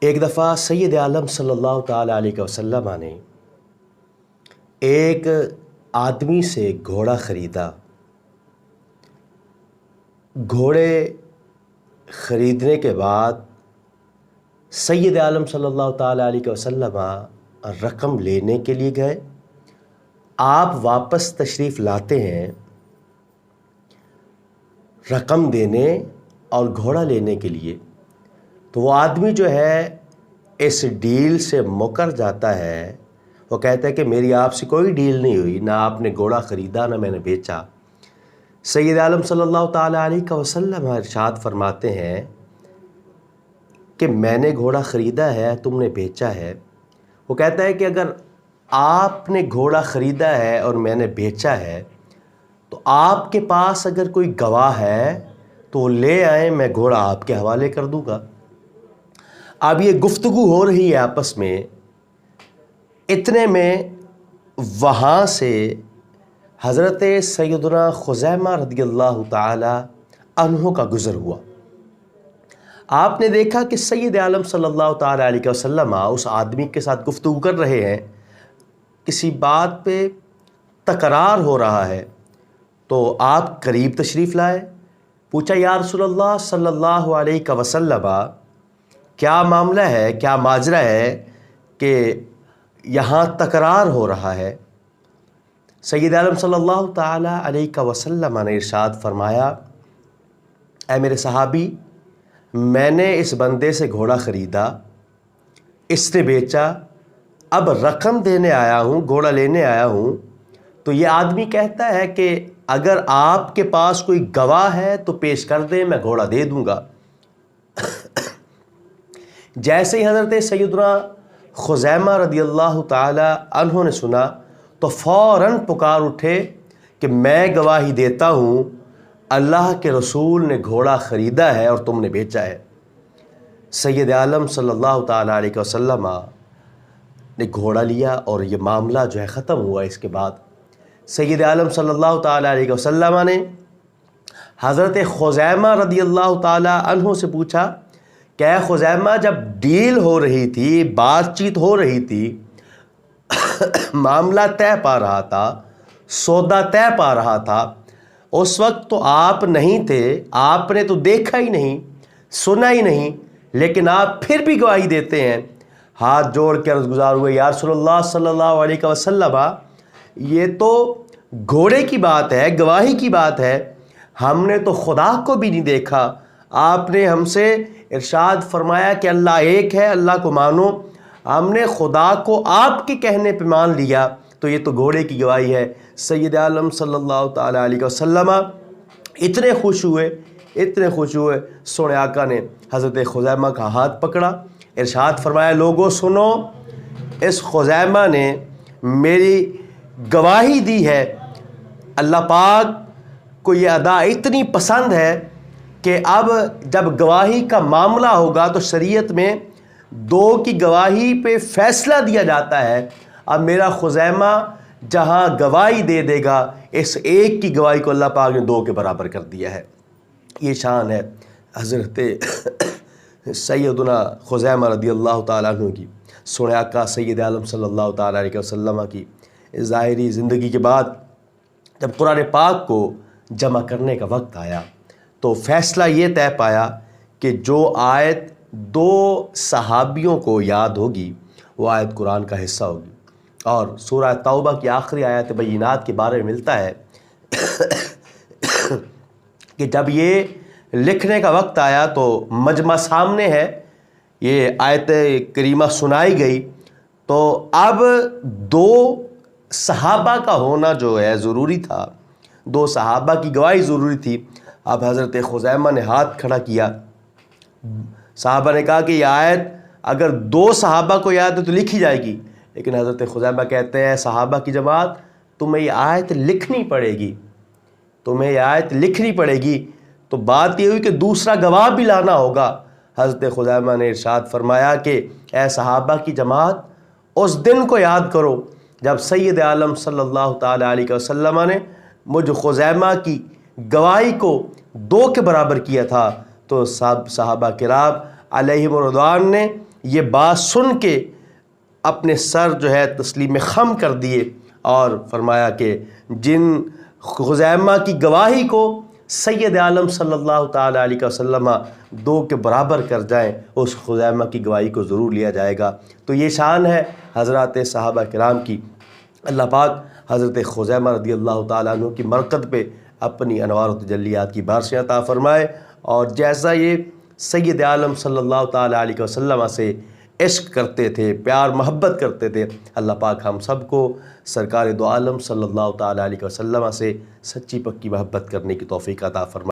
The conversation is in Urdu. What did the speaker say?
ایک دفعہ سید عالم صلی اللہ تعالیٰ علیہ وسلم نے ایک آدمی سے گھوڑا خریدا۔ گھوڑے خریدنے کے بعد سید عالم صلی اللہ تعالیٰ علیہ وسلم رقم لینے کے لیے گئے۔ آپ واپس تشریف لاتے ہیں رقم دینے اور گھوڑا لینے کے لیے، تو وہ آدمی جو ہے اس ڈیل سے مکر جاتا ہے۔ وہ کہتا ہے کہ میری آپ سے کوئی ڈیل نہیں ہوئی، نہ آپ نے گھوڑا خریدا نہ میں نے بیچا۔ سید عالم صلی اللہ تعالیٰ علیہ وسلم ارشاد فرماتے ہیں کہ میں نے گھوڑا خریدا ہے، تم نے بیچا ہے۔ وہ کہتا ہے کہ اگر آپ نے گھوڑا خریدا ہے اور میں نے بیچا ہے تو آپ کے پاس اگر کوئی گواہ ہے تو وہ لے آئیں، میں گھوڑا آپ کے حوالے کر دوں گا۔ اب یہ گفتگو ہو رہی ہے آپس میں، اتنے میں وہاں سے حضرت سیدنا خزیمہ رضی اللہ تعالی عنہ کا گزر ہوا۔ آپ نے دیکھا کہ سید عالم صلی اللہ تعالی علیہ وسلم اس آدمی کے ساتھ گفتگو کر رہے ہیں، کسی بات پہ تکرار ہو رہا ہے، تو آپ قریب تشریف لائے۔ پوچھا یا رسول اللہ صلی اللہ علیہ وسلم، کیا معاملہ ہے، کیا ماجرا ہے کہ یہاں تکرار ہو رہا ہے؟ سید عالم صلی اللہ تعالیٰ علیہ وسلم نے ارشاد فرمایا، اے میرے صحابی، میں نے اس بندے سے گھوڑا خریدا، اس نے بیچا، اب رقم دینے آیا ہوں، گھوڑا لینے آیا ہوں، تو یہ آدمی کہتا ہے کہ اگر آپ کے پاس کوئی گواہ ہے تو پیش کر دیں، میں گھوڑا دے دوں گا۔ جیسے ہی حضرت سیدنا خزیمہ رضی اللہ تعالی عنہ نے سنا تو فوراً پکار اٹھے کہ میں گواہی دیتا ہوں اللہ کے رسول نے گھوڑا خریدا ہے اور تم نے بیچا ہے۔ سید عالم صلی اللہ تعالی علیہ وسلم نے گھوڑا لیا اور یہ معاملہ جو ہے ختم ہوا۔ اس کے بعد سید عالم صلی اللہ تعالی علیہ وسلم نے حضرت خزیمہ رضی اللہ تعالی عنہ سے پوچھا کہ اے خزیمہ، جب ڈیل ہو رہی تھی، بات چیت ہو رہی تھی، معاملہ طے پا رہا تھا، سودا طے پا رہا تھا، اس وقت تو آپ نہیں تھے، آپ نے تو دیکھا ہی نہیں، سنا ہی نہیں، لیکن آپ پھر بھی گواہی دیتے ہیں۔ ہاتھ جوڑ کے عرض گزار ہوئے، یا رسول اللہ صلی اللہ علیہ وسلم، یہ تو گھوڑے کی بات ہے، گواہی کی بات ہے، ہم نے تو خدا کو بھی نہیں دیکھا۔ آپ نے ہم سے ارشاد فرمایا کہ اللہ ایک ہے، اللہ کو مانو، ہم نے خدا کو آپ کے کہنے پہ مان لیا، تو یہ تو گھوڑے کی گواہی ہے۔ سید عالم صلی اللہ تعالیٰ علیہ وسلم اتنے خوش ہوئے، سونے آقا نے حضرت خزیمہ کا ہاتھ پکڑا، ارشاد فرمایا، لوگوں سنو، اس خزیمہ نے میری گواہی دی ہے، اللہ پاک کو یہ ادا اتنی پسند ہے کہ اب جب گواہی کا معاملہ ہوگا تو شریعت میں دو کی گواہی پہ فیصلہ دیا جاتا ہے۔ اب میرا خزیمہ جہاں گواہی دے دے گا، اس ایک کی گواہی کو اللہ پاک نے دو کے برابر کر دیا ہے۔ یہ شان ہے حضرت سیدنا خزیمہ رضی اللہ تعالیٰ عنہ کی، سونے آقا سید عالم صلی اللہ تعالیٰ علیہ وسلم کی ظاہری زندگی کے بعد جب قرآن پاک کو جمع کرنے کا وقت آیا تو فیصلہ یہ طے پایا کہ جو آیت دو صحابیوں کو یاد ہوگی وہ آیت قرآن کا حصہ ہوگی، اور سورہ توبہ کی آخری آیت بینات کے بارے میں ملتا ہے کہ جب یہ لکھنے کا وقت آیا تو مجمع سامنے ہے، یہ آیت کریمہ سنائی گئی، تو اب دو صحابہ کا ہونا جو ہے ضروری تھا، دو صحابہ کی گواہی ضروری تھی۔ اب حضرت خزیمہ نے ہاتھ کھڑا کیا، صحابہ نے کہا کہ یہ آیت اگر دو صحابہ کو یاد ہے تو لکھی جائے گی، لیکن حضرت خزیمہ کہتے ہیں صحابہ کی جماعت، تمہیں یہ آیت لکھنی پڑے گی، تمہیں یہ آیت لکھنی پڑے گی۔ تو بات یہ ہوئی کہ دوسرا گواہ بھی لانا ہوگا۔ حضرت خزیمہ نے ارشاد فرمایا کہ اے صحابہ کی جماعت، اس دن کو یاد کرو جب سید عالم صلی اللہ تعالی علیہ وسلم نے مجھ خزیمہ کی گواہی کو دو کے برابر کیا تھا۔ تو صحابہ کرام علیہم رضوان نے یہ بات سن کے اپنے سر جو ہے تسلیم خم کر دیے اور فرمایا کہ جن خزیمہ کی گواہی کو سید عالم صلی اللہ تعالیٰ علیہ وسلم 2 کے برابر کر جائیں اس خزیمہ کی گواہی کو ضرور لیا جائے گا۔ تو یہ شان ہے حضرات صحابہ کرام کی۔ اللہ پاک حضرت خزیمہ رضی اللہ تعالیٰ عنہ کی مرقد پہ اپنی انوار و تجلیات کی بارشیں عطا فرمائے، اور جیسا یہ سید عالم صلی اللہ تعالیٰ علیہ وسلم سے عشق کرتے تھے، پیار محبت کرتے تھے، اللہ پاک ہم سب کو سرکار دو عالم صلی اللہ تعالیٰ علیہ وسلم سے سچی پکی محبت کرنے کی توفیق عطا فرمائے۔